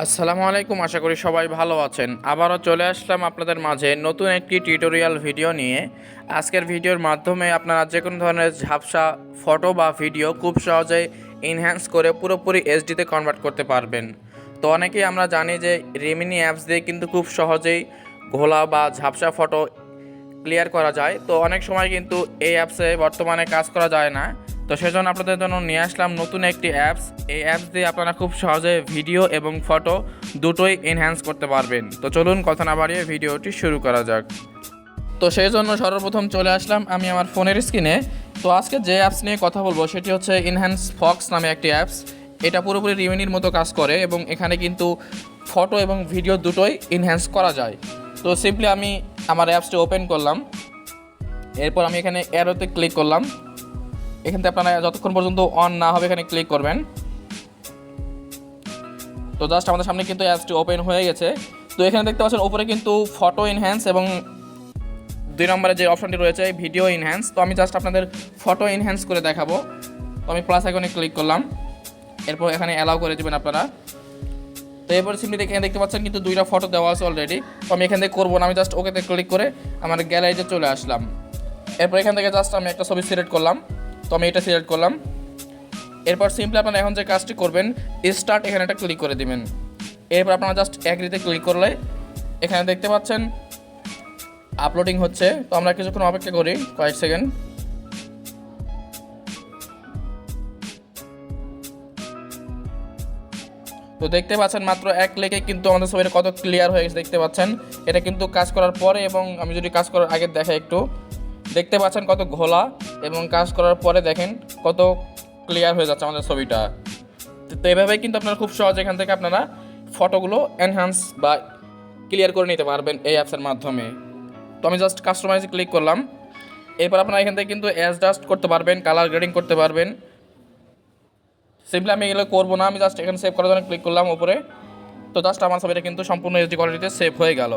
আসসালামু আলাইকুম, আশা করি সবাই ভালো আছেন। আবারও চলে আসলাম আপনাদের মাঝে নতুন একটি টিউটোরিয়াল ভিডিও নিয়ে। আজকের ভিডিওর মাধ্যমে আপনারা যে কোনো ধরনের ঝাপসা ফটো বা ভিডিও খুব সহজেই এনহ্যান্স করে পুরোপুরি এইচডিতে কনভার্ট করতে পারবেন। তো অনেকেই আমরা জানি যে রেমিনি অ্যাপস দিয়ে কিন্তু খুব সহজেই ঘোলা বা ঝাপসা ফটো ক্লিয়ার করা যায়। তো অনেক সময় কিন্তু এই অ্যাপসে বর্তমানে কাজ করা যায় না। তো সেজন্য আপনাদের জন্য নিয়ে আসলাম নতুন একটি অ্যাপস। এই অ্যাপস দিয়ে আপনারা খুব সহজে ভিডিও এবং ফটো দুটোই এনহ্যান্স করতে পারবেন। তো চলুন কথা না বাড়িয়ে ভিডিওটি শুরু করা যাক। তো সেই জন্য সর্বপ্রথম চলে আসলাম আমি আমার ফোনের স্ক্রিনে। তো আজকে যে অ্যাপস নিয়ে কথা বলবো সেটি হচ্ছে এনহ্যান্স ফক্স নামে একটি অ্যাপস। এটা পুরোপুরি রিমিনির মতো কাজ করে এবং এখানে কিন্তু ফটো এবং ভিডিও দুটোই এনহ্যান্স করা যায়। তো সিম্পলি আমি আমার অ্যাপসটি ওপেন করলাম, এরপর আমি এখানে অ্যারোতে ক্লিক করলাম। এখান থেকে আপনারা যতক্ষণ পর্যন্ত অন না হবে এখানে ক্লিক করবেন। তো জাস্ট আমাদের সামনে কিন্তু অ্যাপসটি ওপেন হয়ে গেছে। তো এখানে দেখতে পাচ্ছেন উপরে কিন্তু ফটো এনহ্যান্স এবং 2 নম্বরে যে অপশনটি রয়েছে ভিডিও এনহ্যান্স। তো আমি জাস্ট আপনাদের ফটো এনহ্যান্স করে দেখাবো। তো আমি প্লাস আইকনে ক্লিক করলাম, এরপর এখানে অ্যালাউ করে দেবেন আপনারা। তো এরপর সিম্পলি এখানে দেখতে পাচ্ছেন কিন্তু 2টা ফটো দেওয়া আছে অলরেডি। তো আমি এখান থেকে করবো না, আমি জাস্ট ওকেতে ক্লিক করে আমার গ্যালারিতে চলে আসলাম। এরপর এখান থেকে জাস্ট আমি একটা ছবি সিলেক্ট করলাম। তো আমি এটা সিলেক্ট করলাম। এরপর সিম্পলি আপনারা এখন যে কাজটি করবেন স্টার্ট এখানে একটা ক্লিক করে দিবেন। এরপর আপনারা জাস্ট অ্যাগ্রিতে ক্লিক করলে এখানে দেখতে পাচ্ছেন আপলোডিং হচ্ছে। তো আমরা কিছুক্ষণ অপেক্ষা করি, কয়েক সেকেন্ড। তো দেখতে পাচ্ছেন মাত্র এক ক্লিকে কিন্তু আমাদের ছবিটা কত ক্লিয়ার হয়ে গেছে দেখতে পাচ্ছেন। এটা কিন্তু কাজ করার পরে এবং আমি যদি কাজ করার আগে দেখাই একটু, দেখতে পাচ্ছেন কত ঘোলা এবং কাজ করার পরে দেখেন কত ক্লিয়ার হয়ে যাচ্ছে আমাদের ছবিটা। তো এভাবেই কিন্তু আপনারা খুব সহজ এখান থেকে আপনারা ফটোগুলো এনহ্যান্স বা ক্লিয়ার করে নিতে পারবেন এই অ্যাপসের মাধ্যমে। তো আমি জাস্ট কাস্টমাইজে ক্লিক করলাম। এরপর আপনারা এখান থেকে কিন্তু অ্যাডজাস্ট করতে পারবেন, কালার গ্রেডিং করতে পারবেন। সিম্পলি আমি এগুলো করবো না, আমি জাস্ট এখানে সেভ করার জন্য ক্লিক করলাম উপরে। তো জাস্ট আমার ছবিটা কিন্তু সম্পূর্ণ এইচডি কোয়ালিটিতে সেভ হয়ে গেল।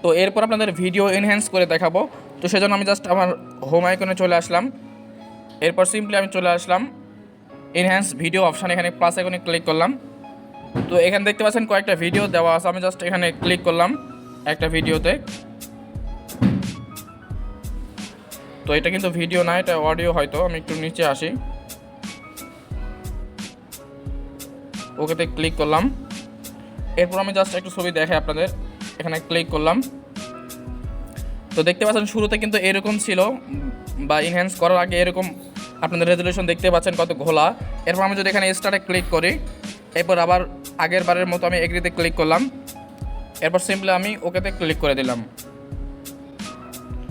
তো এরপর আপনাদের ভিডিও এনহ্যান্স করে দেখাবো। তো সেজন্য আমি জাস্ট আমার হোম আইকনে চলে আসলাম। এরপর সিম্পলি আমি চলে আসলাম এনহ্যান্স ভিডিও অপশান, এখানে প্লাস আইকনে ক্লিক করলাম। তো এখানে দেখতে পাচ্ছেন কয়েকটা ভিডিও দেওয়া আছে, আমি জাস্ট এখানে ক্লিক করলাম একটা ভিডিওতে। তো এটা কিন্তু ভিডিও না, এটা অডিও হয়তো। আমি একটু নিচে আসি, ওকেতে ক্লিক করলাম। এরপর আমি জাস্ট একটু ছবি দেখাই আপনাদের, এখানে ক্লিক করলাম। তো দেখতে পাচ্ছেন শুরুতে কিন্তু এরকম ছিল বা এনহ্যান্স করার আগে এরকম আপনাদের রেজুলেশন দেখতে পাচ্ছেন কত ঘোলা। এরপর আমি যদি এখানে স্টার্টে ক্লিক করি, এরপর আবার আগের বারের মতো আমি এগ্রিতে ক্লিক করলাম। এরপর সিম্পলি আমি ওকেতে ক্লিক করে দিলাম।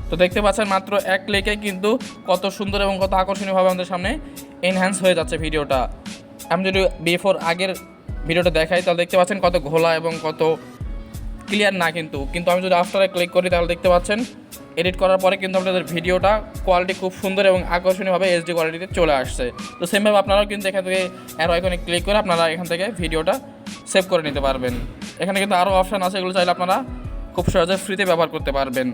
তো দেখতে পাচ্ছেন মাত্র এক ক্লিকে কিন্তু কত সুন্দর এবং কত আকর্ষণীয়ভাবে আমাদের সামনে এনহ্যান্স হয়ে যাচ্ছে ভিডিওটা। আমি যদি বিফোর আগের ভিডিওটা দেখাই তাহলে দেখতে পাচ্ছেন কত ঘোলা এবং কত ক্লিয়ার না কিন্তু আমি যদি আফটারে ক্লিক করি তাহলে দেখতে পাচ্ছেন এডিট করার পরে কিন্তু আপনাদের ভিডিওটা কোয়ালিটি খুব সুন্দর এবং আকর্ষণীয়ভাবে এইচডি কোয়ালিটিতে চলে আসছে। তো সেমভাবে আপনারাও কিন্তু এখান থেকে অ্যারো আইকনে ক্লিক করে আপনারা এখান থেকে ভিডিওটা সেভ করে নিতে পারবেন। এখানে কিন্তু আরও অপশান আছে, এগুলো চাইলে আপনারা খুব সহজে ফ্রিতে ব্যবহার করতে পারবেন।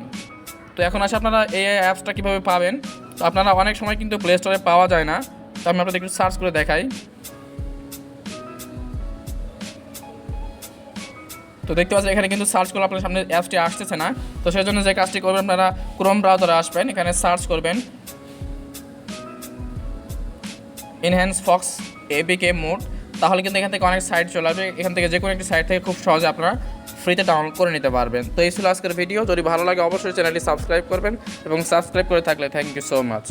তো এখন আসে আপনারা এই অ্যাপসটা কীভাবে পাবেন। তো আপনারা অনেক সময় কিন্তু প্লে স্টোরে পাওয়া যায় না, তো আমি আপনাদের একটু সার্চ করে দেখাই। তো দেখতে পাচ্ছেন এখানে কিন্তু সার্চ করলে আপনার সামনে অ্যাপসটি আসতেছে না। তো সেই জন্য যে কাজটি করবেন আপনারা ক্রোম ব্রাউজারে আসবেন, এখানে সার্চ করবেন এনহ্যান্স ফক্স এপিকে মোড। তাহলে কিন্তু এখান থেকে অনেক সাইট চলে আসবে, এখান থেকে যে কোনো একটি সাইট থেকে খুব সহজে আপনারা ফ্রিতে ডাউনলোড করে নিতে পারবেন। তো এই ছিল আজকের ভিডিও। যদি ভালো লাগে অবশ্যই চ্যানেলটি সাবস্ক্রাইব করবেন এবং সাবস্ক্রাইব করে থাকলে থ্যাংক ইউ সো মাচ।